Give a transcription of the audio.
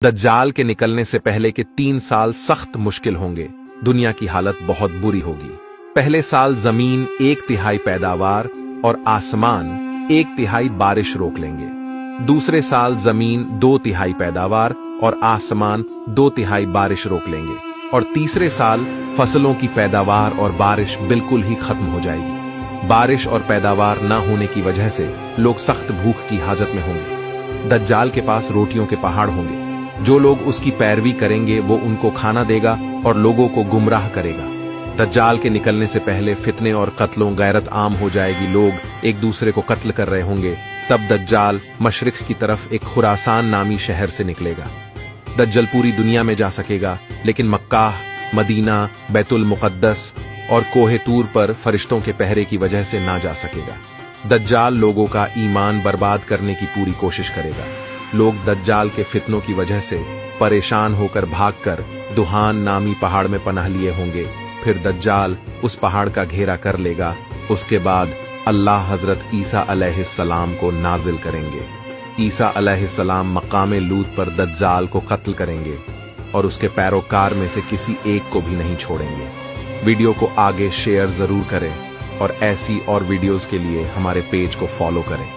दज्जाल के निकलने से पहले के 3 साल सख्त मुश्किल होंगे। दुनिया की हालत बहुत बुरी होगी। पहले साल जमीन 1/3 पैदावार और आसमान 1/3 बारिश रोक लेंगे। दूसरे साल जमीन 2/3 पैदावार और आसमान 2/3 बारिश रोक लेंगे। और तीसरे साल फसलों की पैदावार और बारिश बिल्कुल ही खत्म हो जाएगी। बारिश और पैदावार न होने की वजह से लोग सख्त भूख की हाजत में होंगे। दज्जाल के पास रोटियों के पहाड़ होंगे। जो लोग उसकी पैरवी करेंगे वो उनको खाना देगा और लोगों को गुमराह करेगा। दज्जाल के निकलने से पहले फितने और कत्लों गैरत आम हो जाएगी। लोग एक दूसरे को कत्ल कर रहे होंगे। तब दज्जाल मशरिक की तरफ एक खुरासान नामी शहर से निकलेगा। दज्जाल पूरी दुनिया में जा सकेगा, लेकिन मक्का, मदीना, बैतुल मुकद्दस और कोहे तूर पर फरिश्तों के पहरे की वजह से ना जा सकेगा। दज्जाल लोगों का ईमान बर्बाद करने की पूरी कोशिश करेगा। लोग दज्जाल के फितनों की वजह से परेशान होकर भागकर दुहान नामी पहाड़ में पनाह लिए होंगे। फिर दज्जाल उस पहाड़ का घेरा कर लेगा। उसके बाद अल्लाह हजरत ईसा अलैहिस्सलाम को नाजिल करेंगे। ईसा अलैहिस्सलाम मकाम लूत पर दज्जाल को कत्ल करेंगे और उसके पैरोकार में से किसी एक को भी नहीं छोड़ेंगे। वीडियो को आगे शेयर जरूर करें और ऐसी और वीडियोस के लिए हमारे पेज को फॉलो करें।